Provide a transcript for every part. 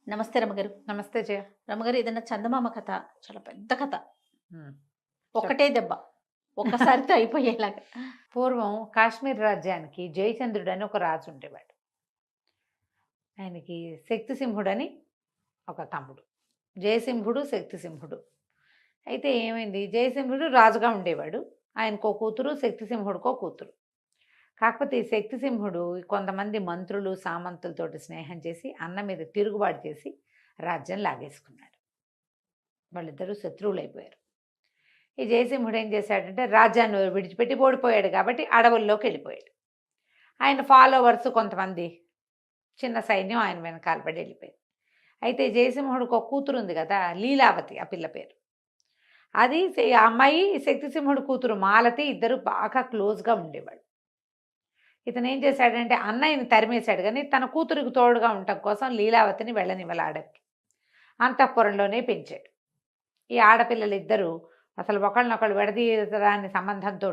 నమస్తే రమగారు. నమస్తే జయ. రమగారు, ఏదైనా చందమామ కథ, చాలా పెద్ద కథ, హ్మ్. ఒకటే దెబ్బ, ఒక్కసారితో అయిపోయేలాగా. పూర్వం కాశ్మీర్ రాజ్యానికి జయచంద్రుడు అని ఒక రాజు ఉండేవాడు. ఆయనకి శక్తిసింహుడని ఒక తమ్ముడు. జయసింహుడు, శక్తిసింహుడు. అయితే ఏమైంది, జయసింహుడు రాజుగా ఉండేవాడు. ఆయనకో కూతురు, శక్తిసింహుడికో కూతురు. కాకపోతే ఈ శక్తిసింహుడు కొంతమంది మంత్రులు, సామంతులతోటి స్నేహం చేసి అన్న మీద తిరుగుబాటు చేసి రాజ్యం లాగేసుకున్నాడు. వాళ్ళిద్దరూ శత్రువులైపోయారు. ఈ జయసింహుడు ఏం చేశాడంటే రాజ్యాన్ని విడిచిపెట్టి ఓడిపోయాడు కాబట్టి అడవుల్లోకి వెళ్ళిపోయాడు. ఆయన ఫాలోవర్స్ కొంతమంది చిన్న సైన్యం ఆయన వెనకాల పడి వెళ్ళిపోయింది. అయితే జయసింహుడికి ఒక కూతురు ఉంది కదా, లీలావతి ఆ పిల్ల పేరు. అది ఆ అమ్మాయి శక్తిసింహుడి కూతురు మాలతి, ఇద్దరు బాగా క్లోజ్గా ఉండేవాడు. ఇతను ఏం చేశాడంటే అన్నయ్యని తరిమేశాడు, కానీ తన కూతురికి తోడుగా ఉండటం కోసం లీలావతిని వెళ్ళనివ్వాలి ఆడకి. అంతఃపురంలోనే పెంచాడు. ఈ ఆడపిల్లలు ఇద్దరు అసలు ఒకళ్ళనొకళ్ళు విడదీయరాని సంబంధంతో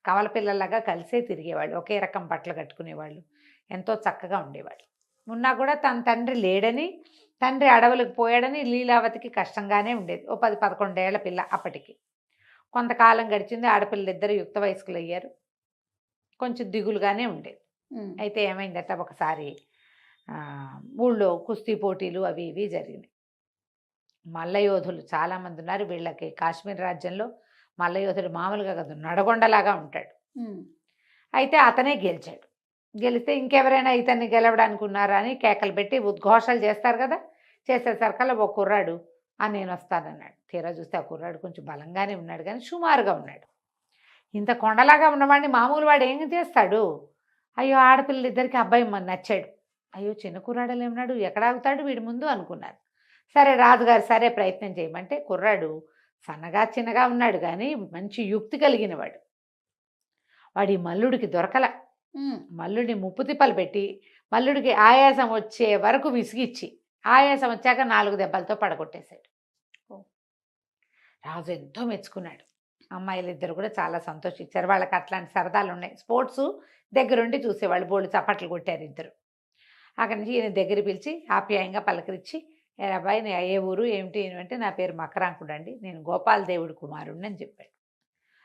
కవల పిల్లల్లాగా కలిసే తిరిగేవాళ్ళు, ఒకే రకం బట్టలు కట్టుకునేవాళ్ళు, ఎంతో చక్కగా ఉండేవాళ్ళు. ఉన్నా కూడా తన తండ్రి లేడని, తండ్రి అడవులకు పోయాడని లీలావతికి కష్టంగానే ఉండేది. ఓ 10-11 ఏళ్ల పిల్ల అప్పటికి. కొంతకాలం గడిచింది, ఆడపిల్లలిద్దరు యుక్త వయస్కులు అయ్యారు. కొంచెం దిగులుగానే ఉండేది. అయితే ఏమైందట, ఒకసారి ఊళ్ళో కుస్తీ పోటీలు అవి ఇవి జరిగినాయి. మల్లయోధులు చాలామంది ఉన్నారు వీళ్ళకి. కాశ్మీర్ రాజ్యంలో మల్లయోధుడు మామూలుగా కాదు, నడగొండలాగా ఉంటాడు. అయితే అతనే గెలిచాడు. గెలిస్తే ఇంకెవరైనా ఇతన్ని గెలవడానికి ఉన్నారా అని కేకలు పెట్టి ఉద్ఘోషాలు చేస్తారు కదా. చేసేసరికల్లా ఒక కుర్రాడు నేను వస్తానన్నాడు. తీరా చూస్తే ఆ కుర్రాడు కొంచెం బలంగానే ఉన్నాడు, కానీ సుమారుగా ఉన్నాడు. ఇంత కొండలాగా ఉన్నవాడిని మామూలు వాడు ఏం చేస్తాడు? అయ్యో, ఆడపిల్లలిద్దరికి అబ్బాయి నచ్చాడు. అయ్యో, చిన్న కుర్రాడలే ఉన్నాడు, ఎక్కడ ఆగుతాడు వీడి ముందు అనుకున్నారు. సరే రాజుగారు సరే ప్రయత్నం చేయమంటే, కుర్రాడు సన్నగా చిన్నగా ఉన్నాడు కానీ మంచి యుక్తి కలిగిన వాడు. వాడి మల్లుడికి దొరకల. మల్లుడిని ముప్పు తిప్పలు పెట్టి మల్లుడికి ఆయాసం వచ్చే వరకు విసిగిచ్చి ఆయాసం వచ్చాక 4 దెబ్బలతో పడగొట్టేశాడు. రాజు ఎంతో మెచ్చుకున్నాడు. అమ్మాయిలు ఇద్దరు కూడా చాలా సంతోషించారు. వాళ్ళకి అట్లాంటి సరదాలు ఉన్నాయి. స్పోర్ట్స్ దగ్గరుండి చూసేవాళ్ళు. బోళ్ళు చప్పట్లు కొట్టారు ఇద్దరు. అక్కడి నుంచి ఈయన దగ్గర పిలిచి ఆప్యాయంగా పలకరించి, ఏ అబ్బాయి ఏ ఊరు ఏమిటి అంటే, నా పేరు మకరాంకుడు అండి, నేను గోపాలదేవుడి కుమారుడిని అని చెప్పాడు.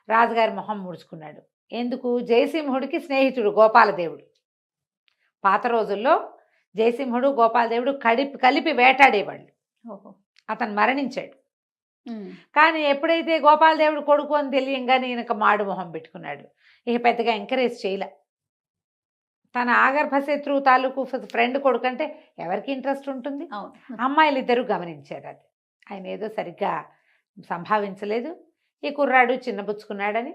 రాజుగారి మొహం ముడుచుకున్నాడు. ఎందుకు? జయసింహుడికి స్నేహితుడు గోపాలదేవుడు. పాత రోజుల్లో జయసింహుడు గోపాలదేవుడు కలిపి వేటాడేవాళ్ళు. అతను మరణించాడు. కానీ ఎప్పుడైతే గోపాలదేవుడు కొడుకు అని తెలియంగానే ఈయనక మాడు మొహం పెట్టుకున్నాడు. ఇక పెద్దగా ఎంకరేజ్ చేయలే. తన ఆగర్భ శత్రువు తాలూకు ఫ్రెండ్ కొడుకు అంటే ఎవరికి ఇంట్రెస్ట్ ఉంటుంది? అమ్మాయిలు ఇద్దరు గమనించారు అది. ఆయన ఏదో సరిగ్గా సంభావించలేదు. ఈ కుర్రాడు చిన్నపుచ్చుకున్నాడని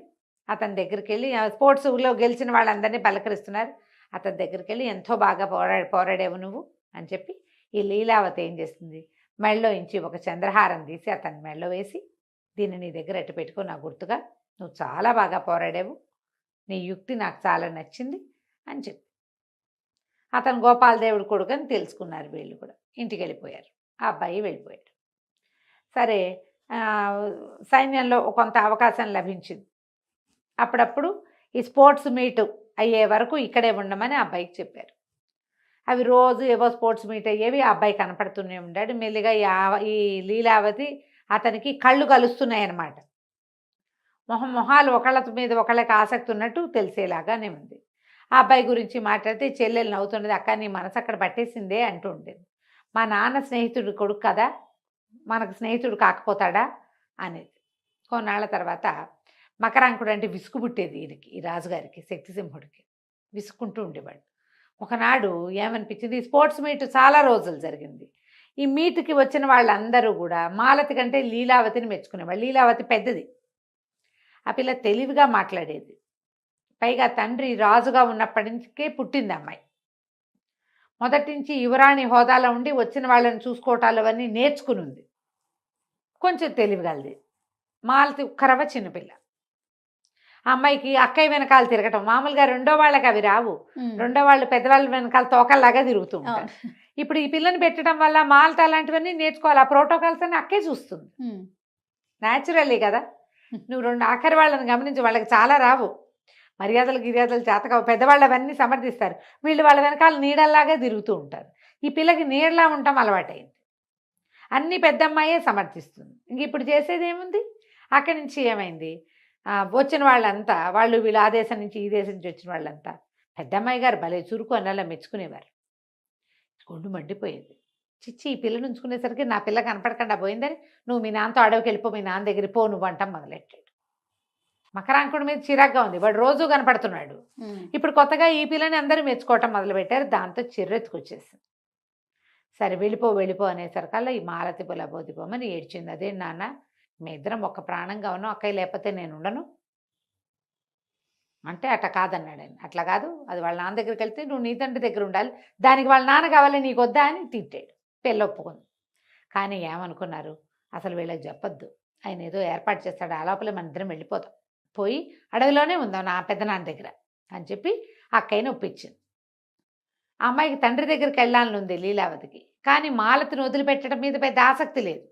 అతని దగ్గరికి వెళ్ళి, స్పోర్ట్స్లో గెలిచిన వాళ్ళందరినీ పలకరిస్తున్నారు. అతని దగ్గరికి వెళ్ళి, ఎంతో బాగా పోరాడేవు నువ్వు అని చెప్పి, ఈ లీలావతి ఏం చేస్తుంది, మెళ్ళో ఇంచి ఒక చంద్రహారం తీసి అతని మెళ్ళో వేసి, దీన్ని నీ దగ్గర అట్టు పెట్టుకో, నా గుర్తుగా, నువ్వు చాలా బాగా పోరాడావు, నీ యుక్తి నాకు చాలా నచ్చింది అని చెప్పి, అతను గోపాలదేవుడు కొడుకు అని తెలుసుకున్నారు. వీళ్ళు కూడా ఇంటికి వెళ్ళిపోయారు. ఆ అబ్బాయి వెళ్ళిపోయాడు. సరే, సైన్యంలో కొంత అవకాశం లభించింది. అప్పుడప్పుడు ఈ స్పోర్ట్స్ మీట్ అయ్యే వరకు ఇక్కడే ఉండమని ఆ అబ్బాయికి చెప్పారు. అవి రోజు ఏవో స్పోర్ట్స్ మీట్ అయ్యేవి. ఆ అబ్బాయి కనపడుతూనే ఉన్నాడు. మెల్లిగా ఈ లీలావతి అతనికి కళ్ళు కలుస్తున్నాయి అన్నమాట. మొహాలు ఒకళ్ళ మీద ఒకళ్ళకి ఆసక్తి ఉన్నట్టు తెలిసేలాగానే ఉంది. ఆ అబ్బాయి గురించి మాట్లాడితే చెల్లెలు నవ్వుతున్నది. అక్క, నీ మనసు అక్కడ పట్టేసిందే అంటూ ఉండేది. మా నాన్న స్నేహితుడు కొడుకు కదా, మనకు స్నేహితుడు కాకపోతాడా అనేది. కొన్నాళ్ళ తర్వాత మకరాంకుడు అంటే విసుగు పుట్టేది ఈయనకి, ఈ రాజుగారికి, శక్తిసింహుడికి విసుక్కుంటూ ఉండేవాడు. ఒకనాడు ఏమనిపించింది, స్పోర్ట్స్ మీట్ చాలా రోజులు జరిగింది. ఈ మీట్కి వచ్చిన వాళ్ళందరూ కూడా మాలతి కంటే లీలావతిని మెచ్చుకునేవాళ్ళు. లీలావతి పెద్దది, ఆ పిల్ల తెలివిగా మాట్లాడేది. పైగా తండ్రి రాజుగా ఉన్నప్పటి నుంచే పుట్టింది అమ్మాయి. మొదటి నుంచి యువరాణి హోదాలో ఉండి వచ్చిన వాళ్ళని చూసుకోవటాలు అవన్నీ నేర్చుకుని ఉంది. కొంచెం తెలివిగలది. మాలతి ఉక్కరవ చిన్నపిల్ల. ఆ అమ్మాయికి అక్కయ్య వెనకాల తిరగటం, మామూలుగా రెండో వాళ్ళకి అవి రావు. రెండో వాళ్ళు పెద్దవాళ్ళ వెనకాల తోకల్లాగా తిరుగుతూ ఉంటారు. ఇప్పుడు ఈ పిల్లని పెట్టడం వల్ల మాలత అలాంటివన్నీ నేర్చుకోవాలి. ఆ ప్రోటోకాల్స్ అన్ని అక్కే చూస్తుంది. న్యాచురల్లీ కదా. నువ్వు ఆఖరి వాళ్ళని గమనించి, వాళ్ళకి చాలా రావు మర్యాదలు గిర్యాదలు చేతకావు. పెద్దవాళ్ళు అవన్నీ సమర్థిస్తారు. వీళ్ళు వాళ్ళ వెనకాల నీడల్లాగా తిరుగుతూ ఉంటారు. ఈ పిల్లకి నీడలా ఉండటం అలవాటైంది. అన్ని పెద్దమ్మాయే సమర్థిస్తుంది. ఇంక ఇప్పుడు చేసేది ఏముంది? అక్కడి నుంచి ఏమైంది, వచ్చిన వాళ్ళంతా వాళ్ళు వీళ్ళు ఆ దేశం నుంచి ఈ దేశం నుంచి వచ్చిన వాళ్ళంతా పెద్దమ్మాయి గారు భలే చురుకు అన్నలా మెచ్చుకునేవారు. గుండు మండిపోయేది. చిచ్చి ఈ పిల్లని ఉంచుకునేసరికి నా పిల్ల కనపడకుండా పోయిందని నువ్వు మీ నాన్నతో అడవికి వెళ్ళిపో, మీ నాన్న దగ్గరికి పో నువ్వు అంటాం మొదలెట్టాడు. మకరాంకుడి మీద చిరాగ్గా ఉంది, వాడు రోజు కనపడుతున్నాడు. ఇప్పుడు కొత్తగా ఈ పిల్లని అందరూ మెచ్చుకోవటం మొదలుపెట్టారు. దాంతో చిర్రెత్తుకొచ్చేసింది. సరే వెళ్ళిపో అనేసరికల్లా ఈ మాలతి పొలబోదిపోమని ఏడ్చింది. అదే నాన్న మీ ఇద్దరం ఒక ప్రాణంగా ఉన్నాం, అక్కయ్య లేకపోతే నేను ఉండను అంటే అట్లా కాదన్నాడు ఆయన. అట్లా కాదు, అది వాళ్ళ నాన్న దగ్గరికి వెళ్తే నువ్వు నీ తండ్రి దగ్గర ఉండాలి, దానికి వాళ్ళ నాన్న కావాలి నీకు వద్దా అని తిట్టాడు. పెళ్ళి ఒప్పుకుంది. కానీ ఏమనుకున్నారు, అసలు వీళ్ళకి చెప్పొద్దు, ఆయన ఏదో ఏర్పాటు చేస్తాడు, ఆ లోపలే మన ఇద్దరం వెళ్ళిపోతాం, పోయి అడవిలోనే ఉందాం నా పెద్దనాన్న దగ్గర అని చెప్పి అక్కయ్యని ఒప్పించింది. ఆ అమ్మాయికి తండ్రి దగ్గరికి వెళ్ళాలని ఉంది లీలావతికి, కానీ మాలతిని వదిలిపెట్టడం మీద పెద్ద ఆసక్తి లేదు.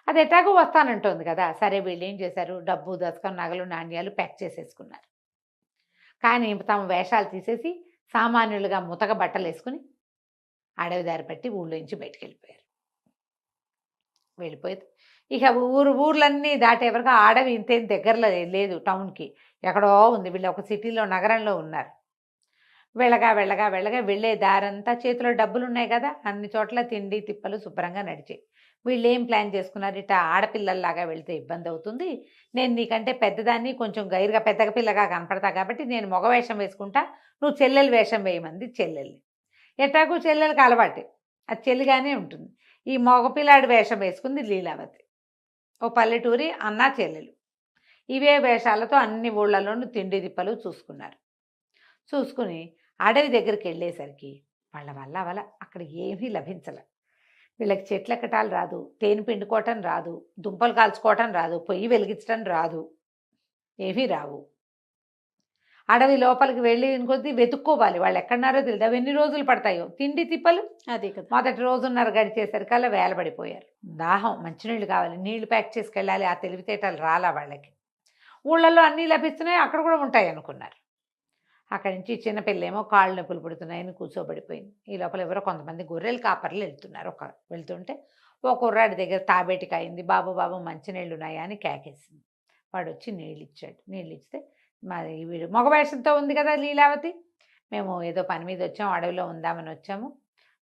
అది ఎటాగో వస్తానంటోంది కదా. సరే వీళ్ళు ఏం చేశారు, డబ్బు దశకం నగలు నాణ్యాలు ప్యాక్ చేసేసుకున్నారు. కానీ తమ వేషాలు తీసేసి సామాన్యులుగా ముతక బట్టలు వేసుకుని అడవి దారి పట్టి ఊళ్ళోంచి బయటికి వెళ్ళిపోయి ఇక ఊర్లన్నీ దాటే వరకు ఆ అడవి ఇంతేం దగ్గరలో లేదు, టౌన్కి ఎక్కడో ఉంది. వీళ్ళు ఒక సిటీలో నగరంలో ఉన్నారు. వెళ్ళగా వెళ్ళే దారంతా చేతిలో డబ్బులు ఉన్నాయి కదా, అన్ని చోట్ల తిండి తిప్పలు శుభ్రంగా నడిచాయి. వీళ్ళు ఏం ప్లాన్ చేసుకున్నారు, ఇట్లా ఆడపిల్లల్లాగా వెళ్తే ఇబ్బంది అవుతుంది, నేను నీకంటే పెద్దదాన్ని కొంచెం గైరుగా పెద్దగా పిల్లగా కనపడతా కాబట్టి నేను మగ వేషం వేసుకుంటా, నువ్వు చెల్లెలు వేషం వేయమంది. చెల్లెల్ని ఎట్లాగూ చెల్లెలకు అలవాటే, అది చెల్లిగానే ఉంటుంది. ఈ మగపిల్లాడి వేషం వేసుకుంది లీలావతి. ఓ పల్లెటూరి అన్న చెల్లెలు ఇవే వేషాలతో అన్ని ఊళ్ళలోనూ తిండి తిప్పలు చూసుకుని అడవి దగ్గరికి వెళ్ళేసరికి వాళ్ళ వల్ల అక్కడ ఏమీ లభించలే. వీళ్ళకి చెట్లు ఎక్కటాలు రాదు, తేనె పిండుకోవటం రాదు, దుంపలు కాల్చుకోవటం రాదు, పొయ్యి వెలిగించడం రాదు, ఏమీ రావు. అడవి లోపలికి వెళ్ళి కొద్దీ వెతుక్కోవాలి, వాళ్ళు ఎక్కడున్నారో తెలియదు. అవి ఎన్ని రోజులు పడతాయో తిండి తిప్పలు. అదే కదా, మొదటి రోజున్నర గడిచేసరికల్లా వేలబడిపోయారు. దాహం, మంచినీళ్ళు కావాలి, నీళ్లు ప్యాక్ చేసుకెళ్ళాలి, ఆ తెలివితేటలు రాలా వాళ్ళకి. ఊళ్ళల్లో అన్నీ లభిస్తున్నాయి, అక్కడ కూడా ఉంటాయి అనుకున్నారు. అక్కడి నుంచి చిన్నపిల్లేమో కాళ్ళు నొప్పులు పుడుతున్నాయని కూర్చోబడిపోయింది. ఈ లోపల ఎవరో కొంతమంది గొర్రెలు కాపర్లు వెళ్తున్నారు. వెళ్తుంటే ఓ కుర్రాడి దగ్గర తాబేటికి అయింది. బాబు మంచినీళ్ళు ఉన్నాయా అని కేకేసింది. వాడు వచ్చి నీళ్ళు ఇచ్చాడు. నీళ్ళు ఇస్తే మరి వీడు మగవేషంతో ఉంది కదా లీలావతి, మేము ఏదో పని మీద వచ్చాము, అడవిలో ఉందామని వచ్చాము,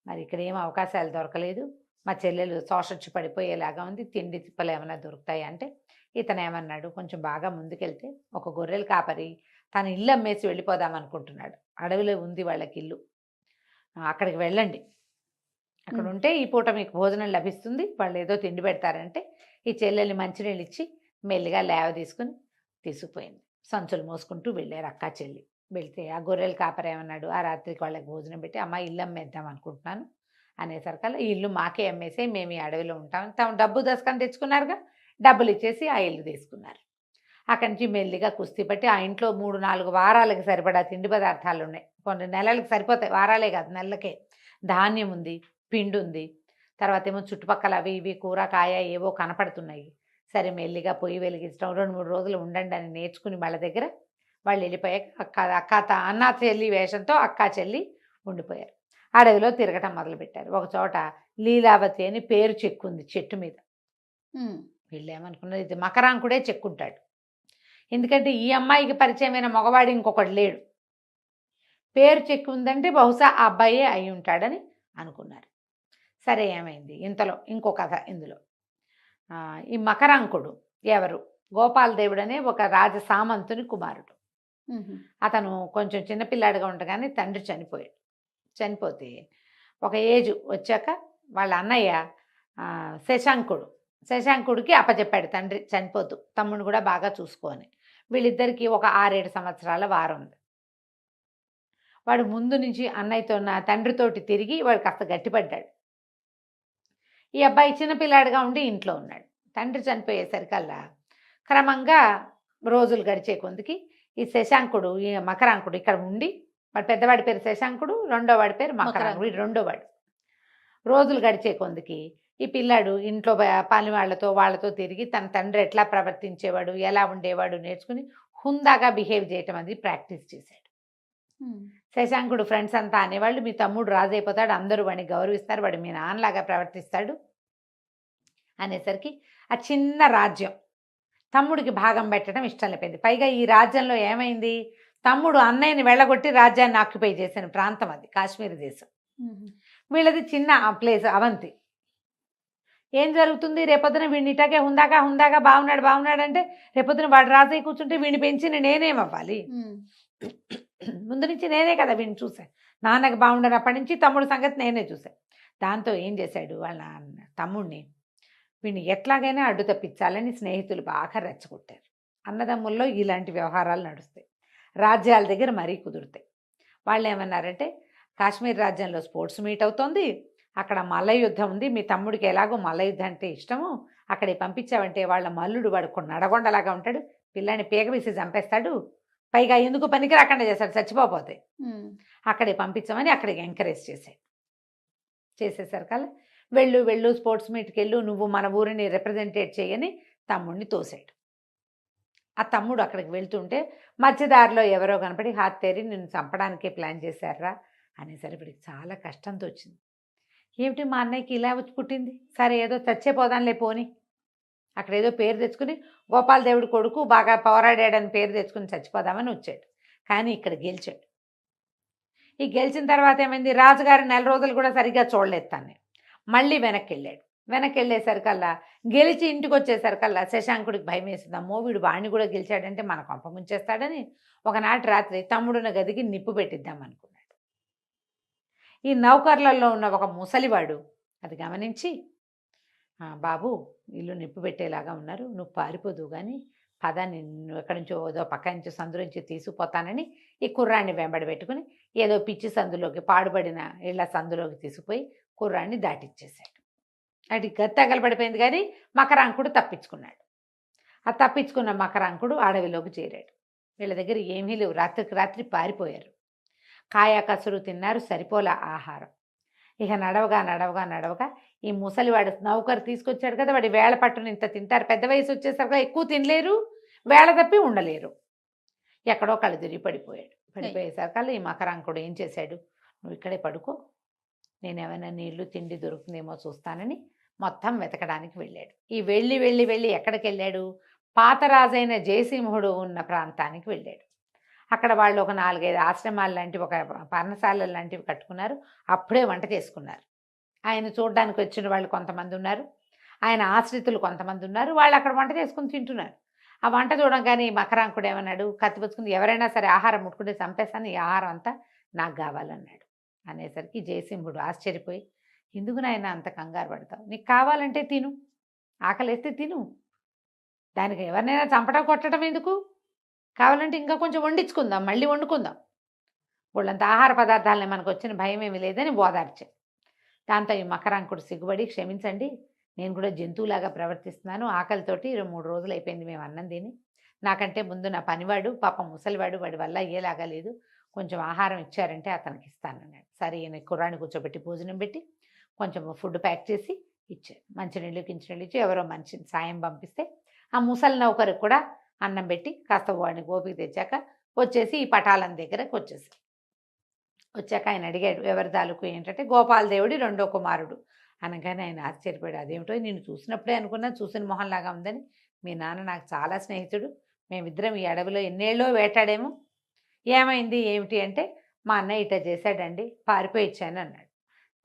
మరి ఇక్కడ ఏం అవకాశాలు దొరకలేదు, మా చెల్లెలు శోషొచ్చి పడిపోయేలాగా ఉంది, తిండి తిప్పలు ఏమైనా దొరుకుతాయి అంటే ఇతను ఏమన్నాడు, కొంచెం బాగా ముందుకెళ్తే ఒక గొర్రెలు కాపరి తన ఇల్లు అమ్మేసి వెళ్ళిపోదాం అనుకుంటున్నాడు. అడవిలో ఉంది వాళ్ళకి ఇల్లు, అక్కడికి వెళ్ళండి, అక్కడ ఉంటే ఈ పూట మీకు భోజనం లభిస్తుంది, వాళ్ళు ఏదో తిండి పెడతారంటే ఈ చెల్లెల్ని మంచినీళ్ళు ఇచ్చి మెల్లిగా లేవ తీసుకుపోయింది. సంచులు మోసుకుంటూ వెళ్ళారు అక్కా చెల్లి. వెళ్తే ఆ గొర్రెలు కాపరి ఏమన్నాడు, ఆ రాత్రికి వాళ్ళకి భోజనం పెట్టి అమ్మ ఇల్లు అమ్మేద్దాం అనుకుంటున్నాను అనేసరికల్లా ఈ ఇల్లు మాకే అమ్మేసే, మేము ఈ అడవిలో ఉంటాం, తాము డబ్బు దశకం తెచ్చుకున్నారుగా, డబ్బులు ఇచ్చేసి ఆ ఇల్లు తీసుకున్నారు. అక్కడి నుంచి మెల్లిగా కుస్తీ పట్టి ఆ ఇంట్లో 3-4 వారాలకు సరిపడా తిండి పదార్థాలు ఉన్నాయి. కొన్ని నెలలకు సరిపోతాయి, వారాలే కాదు నెలలకే. ధాన్యం ఉంది, పిండి ఉంది, తర్వాత ఏమో చుట్టుపక్కల అవి ఇవి కూర కాయ ఏవో కనపడుతున్నాయి. సరే మెల్లిగా పొయ్యి వెలిగించడం, 2-3 రోజులు ఉండండి అని నేర్చుకుని వాళ్ళ దగ్గర వాళ్ళు వెళ్ళిపోయాక అన్న చెల్లి వేషంతో అక్కా చెల్లి ఉండిపోయారు. అడవిలో తిరగటం మొదలుపెట్టారు. ఒక చోట లీలావతి అని పేరు చెక్కుంది చెట్టు మీద. వీళ్ళు ఏమనుకున్నారు, ఇది మకరాంకుడే చెక్కుంటాడు, ఎందుకంటే ఈ అమ్మాయికి పరిచయమైన మగవాడు ఇంకొకడు లేడు, పేరు చెక్కు ఉందంటే బహుశా ఆ అబ్బాయే అయి ఉంటాడని అనుకున్నారు. సరే ఏమైంది, ఇంతలో ఇంకో కథ ఇందులో. ఈ మకరాంకుడు ఎవరు, గోపాలదేవుడు అనే ఒక రాజ సామంతుని కుమారుడు. అతను కొంచెం చిన్నపిల్లాడిగా ఉండగానే తండ్రి చనిపోతే ఒక ఏజ్ వచ్చాక వాళ్ళ అన్నయ్య శశాంకుడికి అప్పచెప్పాడు తండ్రి చనిపోతూ, తమ్ముడు కూడా బాగా చూసుకోని. వీళ్ళిద్దరికీ ఒక 6-7 సంవత్సరాల వారం ఉంది. వాడు ముందు నుంచి అన్నయ్యతో తండ్రితోటి తిరిగి వాడు కాస్త గట్టిపడ్డాడు. ఈ అబ్బాయి చిన్నపిల్లాడిగా ఉండి ఇంట్లో ఉన్నాడు. తండ్రి చనిపోయేసరికల్లా క్రమంగా రోజులు గడిచే కొందికి ఈ శశాంకుడు, ఈ మకరాంకుడు ఇక్కడ ఉండి, వాడు పెద్దవాడి పేరు శశాంకుడు, రెండోవాడి పేరు మకరాంకుడు, వీడు రెండోవాడు. రోజులు గడిచే కొందికి ఈ పిల్లాడు ఇంట్లో పని వాళ్ళతో తిరిగి తన తండ్రి ఎట్లా ప్రవర్తించేవాడు, ఎలా ఉండేవాడు నేర్చుకుని హుందాగా బిహేవ్ చేయటం అది ప్రాక్టీస్ చేశాడు. శశాంకుడు ఫ్రెండ్స్ అంతా అనేవాళ్ళు, మీ తమ్ముడు రాజు అయిపోతాడు, అందరూ వాడిని గౌరవిస్తారు, వాడు మీ నాన్నలాగా ప్రవర్తిస్తాడు, అనేసరికి ఆ చిన్న రాజ్యం తమ్ముడికి భాగం పెట్టడం ఇష్టం లేకపోయింది. పైగా ఈ రాజ్యంలో ఏమైంది, తమ్ముడు అన్నయ్యని వెళ్ళగొట్టి రాజ్యాన్ని ఆక్యుపై చేసిన ప్రాంతం అది కాశ్మీర్ దేశం. వీళ్ళది చిన్న ప్లేస్ అవంతి. ఏం జరుగుతుంది, రేపొద్దున వీడిని ఇటాకే హుందాగా బాగున్నాడు అంటే రేపొద్దున వాడు రాజయ్య కూర్చుంటే వీడిని పెంచిన నేనేమవ్వాలి? ముందు నుంచి నేనే కదా వీడిని చూశాను. నాన్నకి బాగుండనప్పటి నుంచి తమ్ముడు సంగతి నేనే చూశాను. దాంతో ఏం చేశాడు, వాళ్ళ తమ్ముడిని వీడిని ఎట్లాగైనా అడ్డు తప్పించాలని స్నేహితులు బాగా రెచ్చగొట్టారు. అన్నదమ్ముల్లో ఇలాంటి వ్యవహారాలు నడుస్తాయి, రాజ్యాల దగ్గర మరీ కుదురుతాయి. వాళ్ళు ఏమన్నారంటే, కాశ్మీర్ రాజ్యంలో స్పోర్ట్స్ మీట్ అవుతోంది, అక్కడ మల్ల యుద్ధం ఉంది, మీ తమ్ముడికి ఎలాగో మల్ల యుద్ధం అంటే ఇష్టము, అక్కడికి పంపించావంటే వాళ్ళ మల్లుడు వాడు నడగొండలాగా ఉంటాడు, పిల్లాన్ని పీక వేసి చంపేస్తాడు, పైగా ఎందుకు పనికి రాకుండా చేస్తాడు, చచ్చిపోతే అక్కడికి పంపించమని అక్కడికి ఎంకరేజ్ చేసేసరికల్లా వెళ్ళు స్పోర్ట్స్ మీట్కి వెళ్ళు, నువ్వు మన ఊరిని రిప్రజెంటేట్ చేయని తమ్ముడిని తోసాడు. ఆ తమ్ముడు అక్కడికి వెళ్తుంటే మధ్యదారిలో ఎవరో కనపడి హాత్తేరి నిన్ను చంపడానికే ప్లాన్ చేశారా అనేసరికి చాలా కష్టంతో వచ్చింది. ఏమిటి మా అన్నయ్యకి ఇలా వచ్చి పుట్టింది, సరే ఏదో చచ్చేపోదాంలే పోని, అక్కడ ఏదో పేరు తెచ్చుకుని గోపాలదేవుడి కొడుకు బాగా పోరాడాడని పేరు తెచ్చుకుని చచ్చిపోదామని వచ్చాడు. కానీ ఇక్కడ గెలిచాడు. ఈ గెలిచిన తర్వాత ఏమైంది, రాజుగారి 4 రోజులు కూడా సరిగ్గా చూడలేదు తాన్ని. మళ్ళీ వెనక్కి వెళ్ళేసరికల్లా గెలిచి ఇంటికి వచ్చేసరికల్లా శశాంకుడికి భయం వేసింది. అమ్మో వీడు వాణ్ణి కూడా గెలిచాడంటే మన కొంప ముంచేస్తాడని ఒకనాటి రాత్రి తమ్ముడున్న గదికి నిప్పు పెట్టిద్దాం అనుకున్నాడు. ఈ నౌకర్లలో ఉన్న ఒక ముసలివాడు అది గమనించి, బాబు ఇల్లు నిప్పు పెట్టేలాగా ఉన్నారు, నువ్వు పారిపోదు కానీ పద, నిన్ను ఎక్కడి నుంచో ఏదో పక్క నుంచి సందు నుంచి తీసుకుపోతానని ఈ కుర్రాన్ని వెంబడి పెట్టుకుని ఏదో పిచ్చి సందులోకి, పాడుబడిన ఇళ్ల సందులోకి తీసుకుపోయి కుర్రాన్ని దాటిచ్చేశాడు. అటు గది తగలబడిపోయింది కానీ మకరాంకుడు తప్పించుకున్నాడు. ఆ తప్పించుకున్న మకరాంకుడు అడవిలోకి చేరాడు. వీళ్ళ దగ్గర ఏమీ లేవు, రాత్రికి రాత్రి పారిపోయారు. కాయ కసురు తిన్నారు, సరిపోలా ఆహారం. ఇక నడవగా ఈ ముసలివాడు నౌకరు తీసుకొచ్చాడు కదా, వాడి వేళ పట్టును ఇంత తింటారు, పెద్ద వయసు వచ్చేసరికి ఎక్కువ తినలేరు, వేళ తప్పి ఉండలేరు. ఎక్కడో కళ్ళు తిరిగి పడిపోయేసరికల్లా ఈ మకరాంకుడు ఏం చేశాడు, నువ్వు ఇక్కడే పడుకో, నేను ఏమైనా నీళ్లు తిండి దొరుకుతుందేమో చూస్తానని మొత్తం వెతకడానికి వెళ్ళాడు. ఈ వెళ్ళి ఎక్కడికి వెళ్ళాడు, పాతరాజైన జయసింహుడు ఉన్న ప్రాంతానికి వెళ్ళాడు. అక్కడ వాళ్ళు ఒక 4-5 ఆశ్రమాలు లాంటివి, ఒక పర్ణశాల లాంటివి కట్టుకున్నారు. అప్పుడే వంట చేసుకున్నారు. ఆయన చూడడానికి వచ్చిన వాళ్ళు కొంతమంది ఉన్నారు, ఆయన ఆశ్రితులు కొంతమంది ఉన్నారు. వాళ్ళు అక్కడ వంట చేసుకుని తింటున్నారు. ఆ వంట చూడగానే మకరాంకుడు ఏమన్నాడు, కత్తిపుచ్చుకుని ఎవరైనా సరే ఆహారం ముట్టుకుంటే చంపేస్తాను, ఈ ఆహారం అంతా నాకు కావాలన్నాడు. అనేసరికి జయసింహుడు ఆశ్చర్యపోయి, ఎందుకు నాయన అంత కంగారు పడతావు, నీకు కావాలంటే తిను, ఆకలిస్తే తిను, దానికి ఎవరినైనా చంపడం కొట్టడం ఎందుకు, కావాలంటే ఇంకా కొంచెం వండించుకుందాం, మళ్ళీ వండుకుందాం, వాళ్ళంత ఆహార పదార్థాలని మనకు వచ్చిన భయం ఏమీ లేదని ఓదార్చాడు. దాంతో ఈ మకరాంకుడు సిగ్గుపడి, క్షమించండి, నేను కూడా జంతువులాగా ప్రవర్తిస్తున్నాను, ఆకలితోటి 3 రోజులు అయిపోయింది మేము అన్నం తిని, నాకంటే ముందు నా పనివాడు పాపం ముసలివాడు, వాడి వల్ల అయ్యేలాగా లేదు, కొంచెం ఆహారం ఇచ్చారంటే అతనికి ఇస్తానన్నాడు. సరే ఈయన కుర్రాన్ని కూర్చోబెట్టి భోజనం పెట్టి కొంచెం ఫుడ్ ప్యాక్ చేసి ఇచ్చాడు. మంచినీళ్ళు కించినీళ్ళు ఇచ్చి ఎవరో మనిషి సాయం పంపిస్తే ఆ ముసలి నౌకరికి కూడా అన్నం పెట్టి కాస్త వాడిని గోపికి తెచ్చాక వచ్చేసి ఈ పటాలం దగ్గరకు వచ్చాక ఆయన అడిగాడు, ఎవరి తాలూకు ఏంటంటే గోపాలదేవుడి 2వ కుమారుడు అనగానే ఆయన ఆశ్చర్యపోయాడు. అదేమిటో నేను చూసినప్పుడే అనుకున్నా, చూసిన మొహంలాగా ఉందని, మీ నాన్న నాకు చాలా స్నేహితుడు, మేమిద్దరం ఈ అడవిలో ఎన్నేళ్ళో వేటాడేమో, ఏమైంది ఏమిటి అంటే మా అన్నయ్య ఇట్లా చేశాడండి, పారిపోయి ఇచ్చాను అన్నాడు.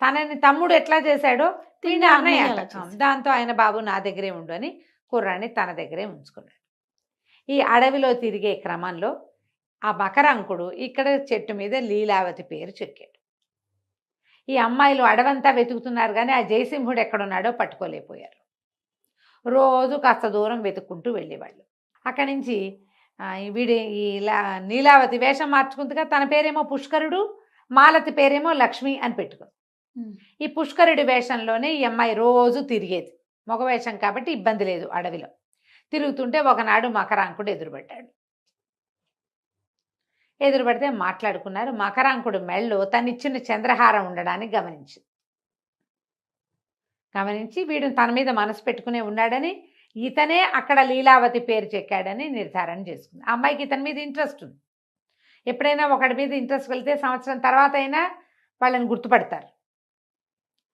తనని తమ్ముడు ఎట్లా చేశాడో తిండి అన్నయ్య. దాంతో ఆయన బాబు నా దగ్గరే ఉండు అని కుర్రాన్ని తన దగ్గరే ఉంచుకున్నాడు. ఈ అడవిలో తిరిగే క్రమంలో ఆ మకరాంకుడు ఇక్కడ చెట్టు మీద లీలావతి పేరు చెక్కాడు. ఈ అమ్మాయిలు అడవంతా వెతుకుతున్నారు కానీ ఆ జయసింహుడు ఎక్కడున్నాడో పట్టుకోలేకపోయారు. రోజు కాస్త దూరం వెతుక్కుంటూ వెళ్ళేవాళ్ళు. అక్కడి నుంచి ఈ నీలావతి వేషం మార్చుకుందిగా, తన పేరేమో పుష్కరుడు, మాలతి పేరేమో లక్ష్మి అని పెట్టుకుంది. ఈ పుష్కరుడి వేషంలోనే ఈ అమ్మాయి రోజు తిరిగేది, మగ వేషం కాబట్టి ఇబ్బంది లేదు. అడవిలో తిరుగుతుంటే ఒకనాడు మకరాంకుడు ఎదురుపడితే మాట్లాడుకున్నారు. మకరాంకుడు మెళ్ళో తనిచ్చిన చంద్రహారం ఉండడానికి గమనించి వీడు తన మీద మనసు పెట్టుకునే ఉన్నాడని, ఇతనే అక్కడ లీలావతి పేరు చెక్కాడని నిర్ధారణ చేసుకుంది. ఆ అమ్మాయికి ఇతని మీద ఇంట్రెస్ట్ ఉంది. ఎప్పుడైనా ఒకటి మీద ఇంట్రెస్ట్ వెళ్తే సంవత్సరం తర్వాత అయినా వాళ్ళని గుర్తుపడతారు,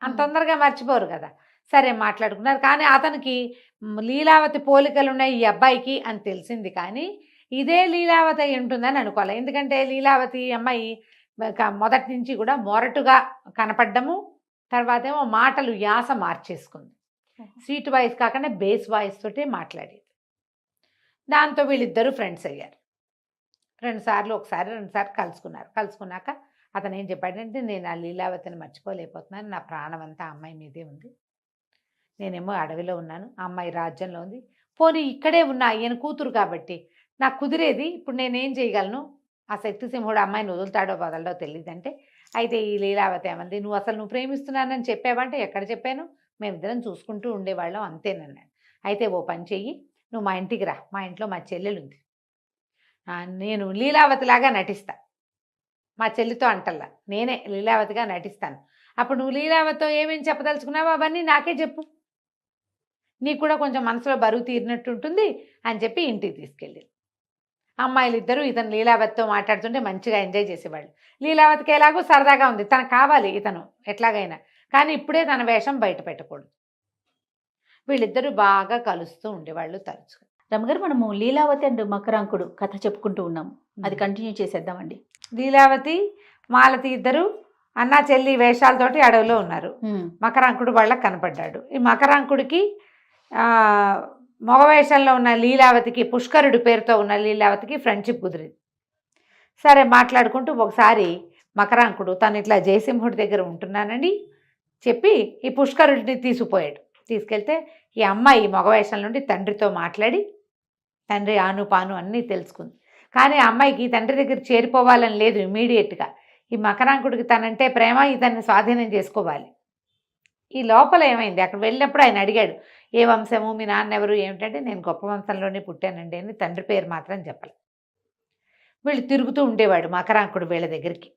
అంత తొందరగా మర్చిపోరు కదా. సరే మాట్లాడుకున్నారు. కానీ అతనికి లీలావతి పోలికలు ఉన్నాయి ఈ అబ్బాయికి అని తెలిసింది. కానీ ఇదే లీలావతి అయి ఉంటుందని అనుకోవాలి. ఎందుకంటే లీలావతి అమ్మాయి మొదటి నుంచి కూడా మొరటుగా కనపడ్డము, తర్వాత ఏమో మాటలు యాస మార్చేసుకుంది. స్వీట్ వాయిస్ కాకుండా బేస్ వాయిస్ తోటే మాట్లాడేది. దాంతో వీళ్ళిద్దరూ ఫ్రెండ్స్ అయ్యారు. 2 సార్లు ఒకసారి 2 సార్లు కలుసుకున్నారు. కలుసుకున్నాక అతను ఏం చెప్పాడంటే, నేను ఆ లీలావతిని మర్చిపోలేకపోతున్నాను, నా ప్రాణం అంతా ఆ అమ్మాయి మీదే ఉంది, నేనేమో అడవిలో ఉన్నాను, ఆ అమ్మాయి రాజ్యంలో ఉంది, పోనీ ఇక్కడే ఉన్నా ఈయన కూతురు కాబట్టి నాకు కుదిరేది, ఇప్పుడు నేనేం చేయగలను, ఆ శక్తిసింహుడు అమ్మాయిని వదులుతాడో వదలడో తెలియదంటే, అయితే ఈ లీలావతి ఏమంది, నువ్వు ప్రేమిస్తున్నానని చెప్పావంటే, ఎక్కడ చెప్పాను, మేమిద్దరం చూసుకుంటూ ఉండేవాళ్ళం అంతేనన్నాడు. అయితే ఓ పని చెయ్యి, నువ్వు మా ఇంటికి రా, మా ఇంట్లో మా చెల్లెలు ఉంది, నేను లీలావతిలాగా నటిస్తా, మా చెల్లితో అంటల్లా నేనే లీలావతిగా నటిస్తాను, అప్పుడు నువ్వు లీలావతితో ఏమేమి చెప్పదలుచుకున్నావో అవన్నీ నాకే చెప్పు, నీకు కూడా కొంచెం మనసులో బరువు తీరినట్టు ఉంటుంది అని చెప్పి ఇంటికి తీసుకెళ్ళింది. అమ్మాయిలు ఇద్దరు ఇతను లీలావతితో మాట్లాడుతుంటే మంచిగా ఎంజాయ్ చేసేవాళ్ళు. లీలావతికి ఎలాగో సరదాగా ఉంది, తనకు కావాలి ఇతను ఎట్లాగైనా, కానీ ఇప్పుడే తన వేషం బయట పెట్టకూడదు. వీళ్ళిద్దరూ బాగా కలుస్తూ ఉండేవాళ్ళు తరచుగా. రమగారు, మనము లీలావతి అండ్ మకరాంకుడు కథ చెప్పుకుంటూ ఉన్నాము, అది కంటిన్యూ చేసేద్దామండి. లీలావతి మాలతి ఇద్దరు అన్నా చెల్లి వేషాలతోటి అడవిలో ఉన్నారు. మకరాంకుడు వాళ్ళకి కనపడ్డాడు. ఈ మకరాంకుడికి మగ వేషంలో ఉన్న లీలావతికి, పుష్కరుడి పేరుతో ఉన్న లీలావతికి ఫ్రెండ్షిప్ కుదిరింది. సరే మాట్లాడుకుంటూ ఒకసారి మకరాంకుడు తను ఇట్లా జయసింహుడి దగ్గర ఉంటున్నానని చెప్పి ఈ పుష్కరుడిని తీసుకుపోయాడు. తీసుకెళ్తే ఈ అమ్మాయి మగవేషం నుండి తండ్రితో మాట్లాడి తండ్రి ఆను పాను అన్నీ తెలుసుకుంది. కానీ ఆ అమ్మాయికి తండ్రి దగ్గర చేరిపోవాలని లేదు ఇమీడియట్గా. ఈ మకరాంకుడికి తనంటే ప్రేమ, ఇతన్ని స్వాధీనం చేసుకోవాలి. ఈ లోపల ఏమైంది, అక్కడ వెళ్ళినప్పుడు ఆయన అడిగాడు, ఏ వంశము, మీ నాన్న ఎవరు, ఏమిటంటే నేను గొప్ప వంశంలోనే పుట్టానండి అని, తండ్రి పేరు మాత్రం చెప్పలేదు. వీళ్ళు తిరుగుతూ ఉండేవాడు మకరాంకుడు వీళ్ళ దగ్గరికి.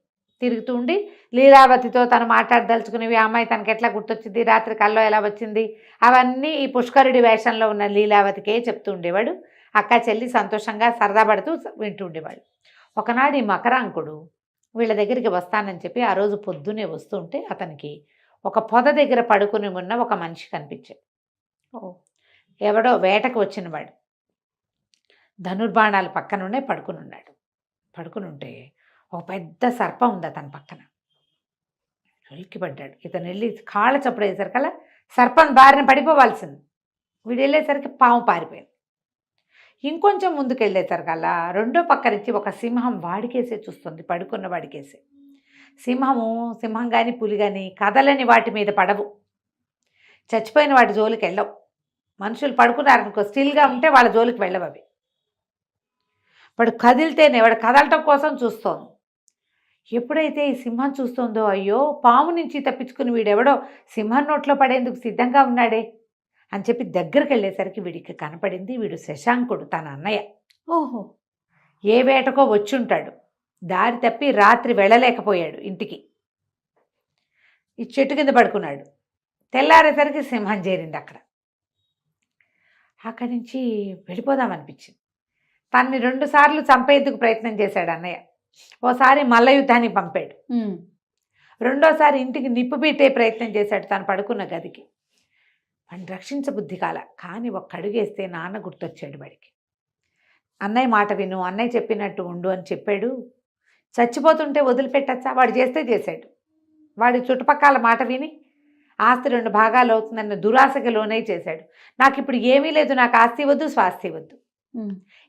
తిరుగుతూ ఉండి లీలావతితో తను మాట్లాడదలుచుకునేవి, ఆ అమ్మాయి తనకి ఎట్లా గుర్తొచ్చింది, రాత్రి కల్లో ఎలా వచ్చింది, అవన్నీ ఈ పుష్కరుడి వేషంలో ఉన్న లీలావతికే చెప్తూ ఉండేవాడు. అక్క చెల్లి సంతోషంగా సరదా పడుతూ వింటూ ఉండేవాడు. ఒకనాడు ఈ మకరాంకుడు వీళ్ళ దగ్గరికి వస్తానని చెప్పి ఆ రోజు పొద్దునే వస్తూ ఉంటే అతనికి ఒక పొద దగ్గర పడుకుని ఉన్న ఒక మనిషి కనిపించాడు. ఎవడో వేటకు వచ్చినవాడు, ధనుర్బాణాలు పక్కనుండే పడుకుని ఉన్నాడు. పడుకుని ఉంటే ఒక పెద్ద సర్పం ఉంది అతని పక్కన. ఉలిక్కిపడ్డాడు. ఇతను వెళ్ళి కాళ్ళ చప్పుడు వేసరికల్లా సర్పం బారిన పడిపోవాల్సింది. వీడు వెళ్ళేసరికి పాము పారిపోయింది. ఇంకొంచెం ముందుకు వెళ్ళేసరికల్లా రెండో పక్క నుంచి ఒక సింహం వాడికేసే చూస్తుంది, పడుకున్న వాడికేసే. సింహం కానీ పులి కానీ కదలని వాటి మీద పడవు, చచ్చిపోయిన వాటి జోలికి వెళ్ళవు. మనుషులు పడుకున్నారనుకో, స్టిల్గా ఉంటే వాళ్ళ జోలికి వెళ్ళవు అవి. వాడు కదిలితేనే, వాడు కదలటం కోసం చూస్తోంది. ఎప్పుడైతే ఈ సింహం చూస్తుందో, అయ్యో పాము నుంచి తప్పించుకుని వీడెవడో సింహం నోట్లో పడేందుకు సిద్ధంగా ఉన్నాడే అని చెప్పి దగ్గరికి వెళ్ళేసరికి వీడికి కనపడింది, వీడు శశాంకుడు, తన అన్నయ్య. ఓహో, ఏ వేటకో వచ్చి ఉంటాడు, దారి తప్పి రాత్రి వెళ్ళలేకపోయాడు ఇంటికి, ఈ చెట్టు కింద పడుకున్నాడు. తెల్లారేసరికి సింహం చేరింది అక్కడ. అక్కడి నుంచి వెళ్ళిపోదామనిపించింది. తన్ని 2 సార్లు చంపేందుకు ప్రయత్నం చేశాడు అన్నయ్య. ఓసారి మల్ల యుద్ధానికి పంపాడు, రెండోసారి ఇంటికి నిప్పు పెట్టే ప్రయత్నం చేశాడు తను పడుకున్న గదికి. వాడిని రక్షించబుద్ధి కాల, కానీ ఒక్క అడుగేస్తే నాన్న గుర్తొచ్చాడు వాడికి. అన్నయ్య మాట విను, అన్నయ్య చెప్పినట్టు ఉండు అని చెప్పాడు. చచ్చిపోతుంటే వదిలిపెట్టచ్చా, వాడు చేస్తే చేశాడు. వాడి చుట్టుపక్కల మాట విని ఆస్తి 2 భాగాలు అవుతుందన్న దురాశకి లోనే చేశాడు. నాకు ఇప్పుడు ఏమీ లేదు, నాకు ఆస్తి వద్దు, స్వాస్తి వద్దు.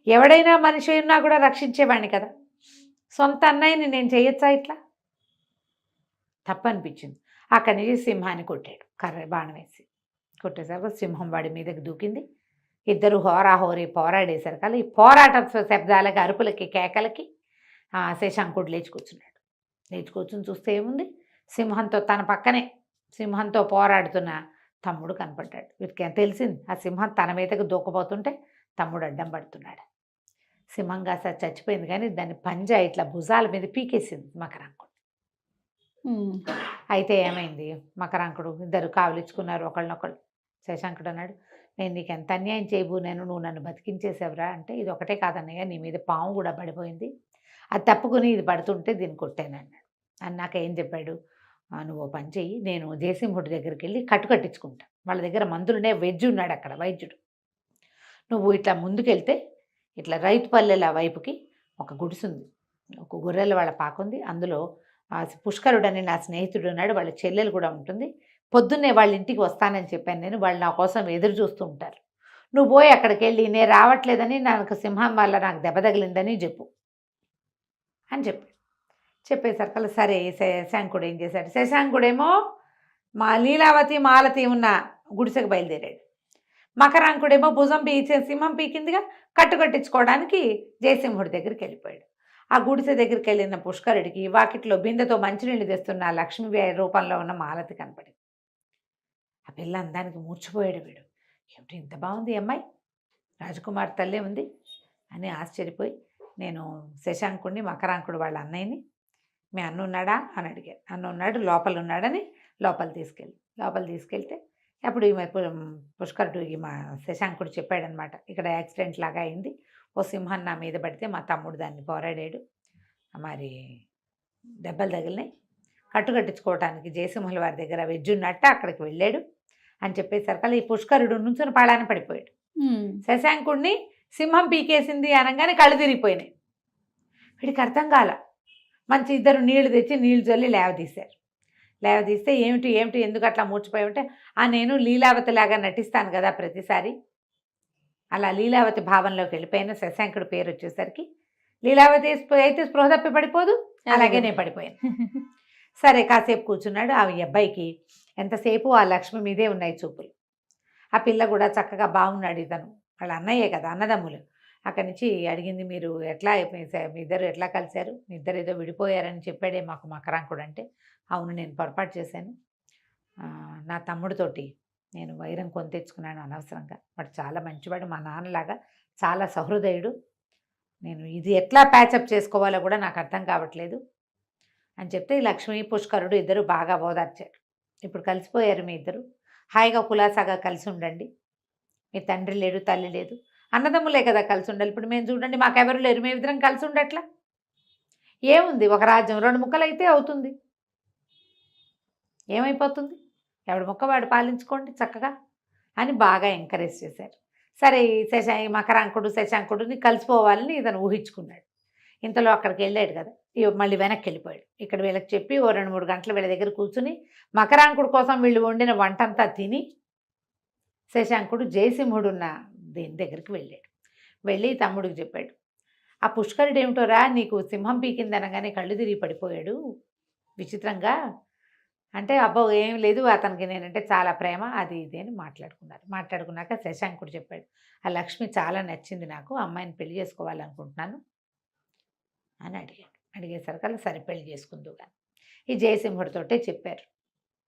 ఎవడైనా మనిషి ఉన్నా కూడా రక్షించేవాడిని కదా, సొంత అన్నయ్యని నేను చేయొచ్చా ఇట్లా? తప్పనిపించింది. అక్కడి నుంచి సింహాన్ని కొట్టాడు, కర్ర బాణం వేసి. కొట్టేసరికి సింహం వాడి మీదకి దూకింది. ఇద్దరు హోరాహోరీ పోరాడేసరికి అలా ఈ పోరాట శబ్దాలకి, అరుపులకి, కేకలకి శశాంకుడు లేచి కూర్చున్నాడు. లేచి కూర్చుని చూస్తే ఏముంది, సింహంతో తన పక్కనే సింహంతో పోరాడుతున్న తమ్ముడు కనపడ్డాడు. వీటికి తెలిసింది ఆ సింహం తన మీదకి దూకపోతుంటే తమ్ముడు అడ్డం పడుతున్నాడు. సింహం కాస్త చచ్చిపోయింది, కానీ దాన్ని పంజా ఇట్లా భుజాల మీద పీకేసింది మకరాంకుడు. అయితే ఏమైంది, మకరాంకుడు ఇద్దరు కావలించుకున్నారు ఒకళ్ళనొకళ్ళు. శశాంకుడు అన్నాడు, నేను నీకు ఎంత అన్యాయం చేయబోనాను, నువ్వు నన్ను బతికించేసావురా అంటే, ఇది ఒకటే కాదన్నయ్య, నీ మీద పాము కూడా పడిపోయింది, అది తప్పుకుని ఇది పడుతుంటే దీన్ని కొట్టాను అన్నాడు. అన్నాక ఏం చెప్పాడు, నువ్వు ఓ పని చెయ్యి, నేను జయసింహుడి దగ్గరికి వెళ్ళి కట్టు కట్టించుకుంటా, వాళ్ళ దగ్గర మందులునే, వెజ్ ఉన్నాడు అక్కడ వైద్యుడు. నువ్వు ఇట్లా ముందుకెళ్తే ఇట్లా రైతు పల్లెల వైపుకి ఒక గుడిసుంది, ఒక గొర్రెల వాళ్ళ పాకుంది, అందులో పుష్కరుడు అని నా స్నేహితుడు ఉన్నాడు, వాళ్ళ చెల్లెలు కూడా ఉంటుంది. పొద్దున్నే వాళ్ళ ఇంటికి వస్తానని చెప్పాను నేను, వాళ్ళు నా కోసం ఎదురు చూస్తూ ఉంటారు. నువ్వు పోయి అక్కడికి వెళ్ళి నేను రావట్లేదని, నాకు సింహం వల్ల నాకు దెబ్బ తగిలిందని చెప్పు అని చెప్పేసరికల్లా సరే. శశాంకుడు ఏం చేశాడు, శశాంకుడేమో మా లీలావతి మాలతి ఉన్న గుడిసెకు బయలుదేరాడు. మకరాంకుడేమో భుజం సింహం పీకిందిగా, కట్టుకట్టించుకోవడానికి జయసింహుడి దగ్గరికి వెళ్ళిపోయాడు. ఆ గుడిసె దగ్గరికి వెళ్ళిన పుష్కరుడికి వాకిట్లో బిందెతో మంచినీళ్ళు తెస్తున్న లక్ష్మీ రూపంలో ఉన్న మాలతి కనపడింది. ఆ పిల్ల అందానికి మూర్చిపోయాడు వీడు. ఏమిటి ఇంత బాగుంది అమ్మాయి, రాజకుమార్ తల్లే ఉంది అని ఆశ్చర్యపోయి, నేను శశాంకుడిని, మకరాంకుడు వాళ్ళ అన్నయ్యని, మీ అన్న ఉన్నాడా అని అడిగారు. అన్న ఉన్నాడు, లోపల ఉన్నాడని లోపల తీసుకెళ్తే అప్పుడు ఈమె పుష్కరుడు మా శశాంకుడు చెప్పాడనమాట, ఇక్కడ యాక్సిడెంట్ లాగా అయింది, ఓ సింహం నా మీద పడితే మా తమ్ముడు దాన్ని పోరాడాడు, మరి దెబ్బలు తగిలినాయి, కట్టుకట్టించుకోవటానికి జయసింహుల వారి దగ్గర వెజ్జున్నట్ట అక్కడికి వెళ్ళాడు అని చెప్పేసరికి ఈ పుష్కరుడు నుంచుని పాడాన పడిపోయాడు. శశాంకుడిని సింహం పీకేసింది అనగానే కళ్ళు తిరిగిపోయినాయి. వీడికి అర్థం కాల. మంచి ఇద్దరు నీళ్లు తెచ్చి నీళ్లు చల్లి లేవదీస్తే ఏమిటి ఎందుకు అట్లా మూర్చిపోయి ఉంటే, నేను లీలావతి లాగా నటిస్తాను కదా ప్రతిసారి, అలా లీలావతి భావంలోకి వెళ్ళిపోయిన శశాంకుడి పేరు వచ్చేసరికి లీలావతి అయితే స్పృహ తప్పి పడిపోదు, అలాగే నేను పడిపోయాను. సరే కాసేపు కూర్చున్నాడు. ఆ అబ్బాయికి ఎంతసేపు ఆ లక్ష్మి మీదే ఉన్నాయి చూపులు. ఆ పిల్ల కూడా చక్కగా బాగున్నాడు, ఇతను వాళ్ళ అన్నయ్యే కదా, అన్నదమ్ములు. అక్కడి నుంచి అడిగింది, మీరు ఎట్లా మీ ఇద్దరు ఎట్లా కలిశారు, మీ ఇద్దరు ఏదో విడిపోయారని చెప్పాడే మాకు మకరాంకుడు అంటే, అవును నేను పొరపాటు చేశాను, నా తమ్ముడితోటి నేను వైరం కొని తెచ్చుకున్నాను అనవసరంగా, వాడు చాలా మంచివాడు, మా నాన్నలాగా చాలా సహృదయుడు, నేను ఇది ఎట్లా ప్యాచప్ చేసుకోవాలో కూడా నాకు అర్థం కావట్లేదు అని చెప్తే, లక్ష్మి పుష్కరుడు ఇద్దరు బాగా ఓదార్చారు. ఇప్పుడు కలిసిపోయారు మీ ఇద్దరు, హాయిగా కులాసాగా కలిసి ఉండండి, మీ తండ్రి లేడు తల్లి లేదు, అన్నదమ్ములే కదా కలిసి ఉండాలి. ఇప్పుడు మేము చూడండి మాకెవరు లేరు, మేము ఇద్దరం కలిసి ఉండట్లా, ఏముంది ఒక రాజ్యం 2 ముక్కలు అయితే అవుతుంది, ఏమైపోతుంది, ఎవడి ముక్క వాడు పాలించుకోండి చక్కగా అని బాగా ఎంకరేజ్ చేశారు. సరే మకరాంకుడు శశాంకుడిని కలిసిపోవాలని ఇతను ఊహించుకున్నాడు. ఇంతలో అక్కడికి వెళ్ళాడు కదా, మళ్ళీ వెనక్కి వెళ్ళిపోయాడు. ఇక్కడ వీళ్ళకి చెప్పి ఓ 2-3 గంటలు వీళ్ళ దగ్గర కూర్చుని మకరాంకుడు కోసం వీళ్ళు వండిన వంటంతా తిని శశాంకుడు జయసింహుడు ఉన్న దీని దగ్గరికి వెళ్ళి తమ్ముడికి చెప్పాడు, ఆ పుష్కరుడు ఏమిటోరా నీకు సింహం పీకిందనగానే కళ్ళు తిరిగి పడిపోయాడు విచిత్రంగా అంటే, అబ్బో ఏం లేదు, అతనికి నేనంటే చాలా ప్రేమ, అది ఇది అని మాట్లాడుకున్నాక శశాంకుడు చెప్పాడు, ఆ లక్ష్మి చాలా నచ్చింది నాకు, అమ్మాయిని పెళ్లి చేసుకోవాలనుకుంటున్నాను అని అడిగేసరికల్లా సరే పెళ్లి చేసుకుందు కానీ ఈ జయసింహుడితోటే చెప్పారు.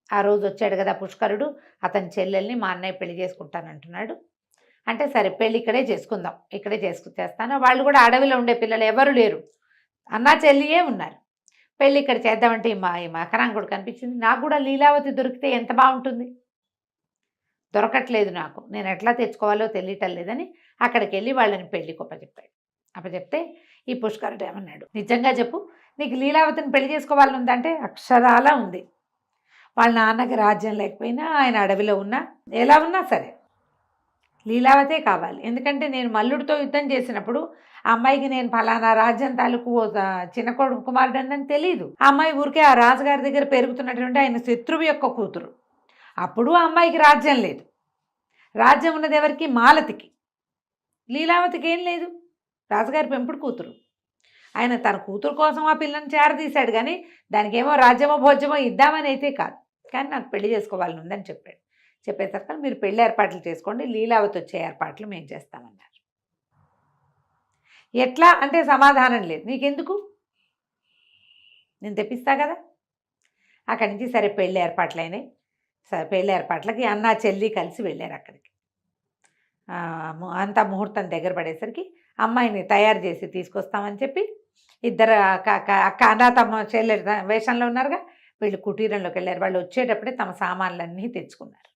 ఆ రోజు వచ్చాడు కదా పుష్కరుడు, అతని చెల్లెల్ని మా అన్నయ్య పెళ్లి చేసుకుంటానంటున్నాడు అంటే, సరే పెళ్ళి ఇక్కడే చేసుకుందాం, ఇక్కడే చేస్తాను, వాళ్ళు కూడా అడవిలో ఉండే పిల్లలు ఎవరు లేరు, అన్నా చెల్లియే ఉన్నారు, పెళ్ళి ఇక్కడ చేద్దామంటే ఈ మకరాంకుడు కనిపించింది. నాకు కూడా లీలావతి దొరికితే ఎంత బాగుంటుంది, దొరకట్లేదు నాకు, నేను ఎట్లా తెచ్చుకోవాలో తెలియటం లేదని అక్కడికి వెళ్ళి వాళ్ళని పెళ్లి అప్పచెప్తే ఈ పుష్కరుడు ఏమన్నాడు, నిజంగా చెప్పు నీకు లీలావతిని పెళ్లి చేసుకోవాలని ఉందంటే, అక్షరాలా ఉంది, వాళ్ళ నాన్నకి రాజ్యం లేకపోయినా ఆయన అడవిలో ఉన్నా ఎలా ఉన్నా సరే లీలావతే కావాలి, ఎందుకంటే నేను మల్లుడితో యుద్ధం చేసినప్పుడు ఆ అమ్మాయికి నేను ఫలానా రాజ్యం తాలూకు చిన్న కొడుకు కుమారుడు అని తెలియదు, ఆ అమ్మాయి ఊరికే ఆ రాజుగారి దగ్గర పెరుగుతున్నటువంటి ఆయన శత్రువు యొక్క కూతురు, అప్పుడు ఆ అమ్మాయికి రాజ్యం లేదు, రాజ్యం ఉన్నది ఎవరికి, మాలతికి, లీలావతికి ఏం లేదు, రాజుగారి పెంపుడు కూతురు, ఆయన తన కూతురు కోసం ఆ పిల్లని చేరదీశాడు కానీ దానికేమో రాజ్యమో భోజ్యమో ఇద్దామని అయితే కాదు, కానీ నాకు పెళ్లి చేసుకోవాలని ఉందని చెప్పేసరికి మీరు పెళ్లి ఏర్పాట్లు చేసుకోండి, లీలావతి వచ్చే ఏర్పాట్లు మేము చేస్తామన్నారు. ఎట్లా అంటే సమాధానం లేదు, నీకెందుకు నేను తెప్పిస్తా కదా. అక్కడి నుంచి సరే పెళ్లి ఏర్పాట్లు అయినాయి. సరే పెళ్లి ఏర్పాట్లకి అన్న చెల్లి కలిసి వెళ్ళారు అక్కడికి. అంతా ముహూర్తం దగ్గర పడేసరికి అమ్మాయిని తయారు చేసి తీసుకొస్తామని చెప్పి ఇద్దరు అక్క అన్న తమ చెల్లె వేషంలో ఉన్నారుగా, వీళ్ళు కుటీరంలోకి వెళ్ళారు. వాళ్ళు వచ్చేటప్పుడే తమ సామాన్లన్నీ తెచ్చుకున్నారు.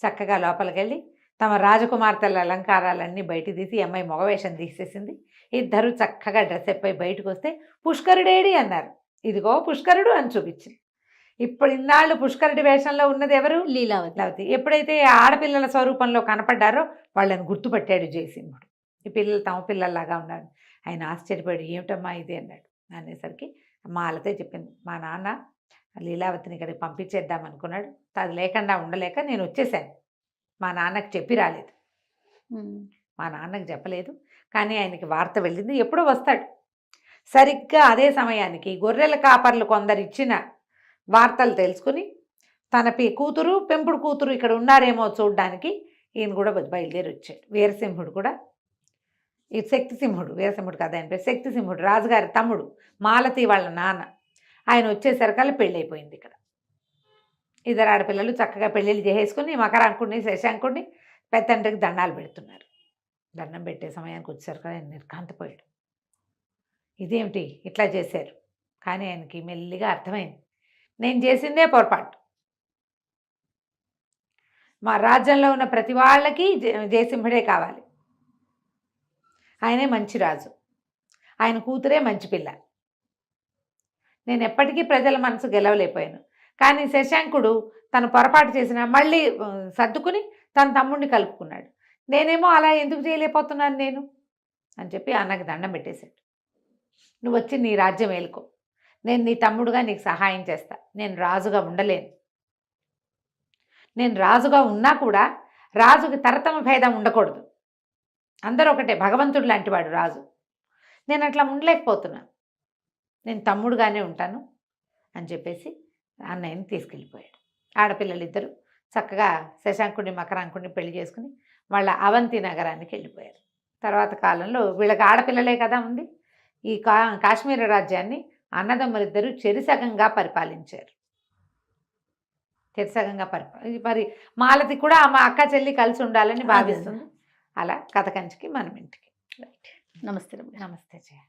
చక్కగా లోపలికి వెళ్ళి తమ రాజకుమార్తెల అలంకారాలన్నీ బయట తీసి అమ్మాయి మగవేషం తీసేసింది. ఇద్దరు చక్కగా డ్రెస్ అయిపోయి బయటకు వస్తే పుష్కరుడేడి అన్నారు. ఇదిగో పుష్కరుడు అని చూపించింది. ఇప్పుడు ఇన్నాళ్ళు పుష్కరుడి వేషంలో ఉన్నది ఎవరు? లీలావతి. లీలావతి. ఎప్పుడైతే ఆడపిల్లల స్వరూపంలో కనపడ్డారో వాళ్ళని గుర్తుపట్టాడు జయసింహుడు. ఈ పిల్లలు తమ పిల్లల్లాగా ఉన్నారు. ఆయన ఆశ్చర్యపోయాడు, ఏమిటమ్మా ఇది అన్నాడు. అనేసరికి మాలతే చెప్పింది, మా నాన్న లీలావతిని ఇక్కడికి పంపించేద్దాం అనుకున్నాడు, అది లేకుండా ఉండలేక నేను వచ్చేసాను. మా నాన్నకి చెప్పి రాలేదు, మా నాన్నకి చెప్పలేదు, కానీ ఆయనకి వార్త వెళ్ళింది, ఎప్పుడో వస్తాడు. సరిగ్గా అదే సమయానికి గొర్రెల కాపర్లు కొందరు ఇచ్చిన వార్తలు తెలుసుకుని తన కూతురు పెంపుడు కూతురు ఇక్కడ ఉన్నారేమో చూడడానికి ఈయన కూడా బయలుదేరి వచ్చాడు. వీరసింహుడు కూడా, ఈ శక్తిసింహుడు, వీరసింహుడు కదా ఆయన పేరు, శక్తిసింహుడు రాజుగారి తమ్ముడు, మాలతి వాళ్ళ నాన్న. ఆయన వచ్చేసరికల్లా పెళ్ళి అయిపోయింది. ఇక్కడ ఇద్దరు ఆడపిల్లలు చక్కగా పెళ్ళిళ్ళు చేసేసుకుని మకరాంకుడిని శశాంకుడిని పెద్దండ్రికి దండాలు పెడుతున్నారు. దండం పెట్టే సమయానికి వచ్చేసరికి ఆయన నిర్ఘాంతపోయాడు. ఇదేమిటి ఇట్లా చేశారు? కానీ ఆయనకి మెల్లిగా అర్థమైంది, నేను చేసిందే పొరపాటు. మా రాజ్యంలో ఉన్న ప్రతి వాళ్ళకి జయసింహుడే కావాలి. ఆయనే మంచి రాజు, ఆయన కూతురే మంచి పిల్ల. నేను ఎప్పటికీ ప్రజల మనసు గెలవలేకపోయాను. కానీ శశాంకుడు తను పొరపాటు చేసిన మళ్ళీ సర్దుకుని తన తమ్ముడిని కలుపుకున్నాడు. నేనేమో అలా ఎందుకు చేయలేకపోతున్నాను నేను అని చెప్పి అన్నకి దండం పెట్టేశాడు. నువ్వు వచ్చి నీ రాజ్యం ఏలుకో, నేను నీ తమ్ముడుగా నీకు సహాయం చేస్తా. నేను రాజుగా ఉండలేను. నేను రాజుగా ఉన్నా కూడా రాజుకి తరతమ భేదం ఉండకూడదు. అందరూ ఒకటే, భగవంతుడు లాంటివాడు రాజు. నేను అట్లా ఉండలేకపోతున్నాను, నేను తమ్ముడుగానే ఉంటాను అని చెప్పేసి అన్నయ్యని తీసుకెళ్ళిపోయాడు. ఆడపిల్లలిద్దరూ చక్కగా శశాంకుడిని మకరాంకుడిని పెళ్లి చేసుకుని వాళ్ళ అవంతి నగరానికి వెళ్ళిపోయారు. తర్వాత కాలంలో వీళ్ళకి ఆడపిల్లలే కదా ఉంది. ఈ కాశ్మీర రాజ్యాన్ని అన్నదమ్ములిద్దరూ చెరిసగంగా పరిపాలించారు. చెరిసగంగా మరి మాలతి కూడా మా అక్క చెల్లి కలిసి ఉండాలని భావిస్తుంది. అలా కథ కంచికి మనం ఇంటికి. నమస్తే. నమస్తే జయ.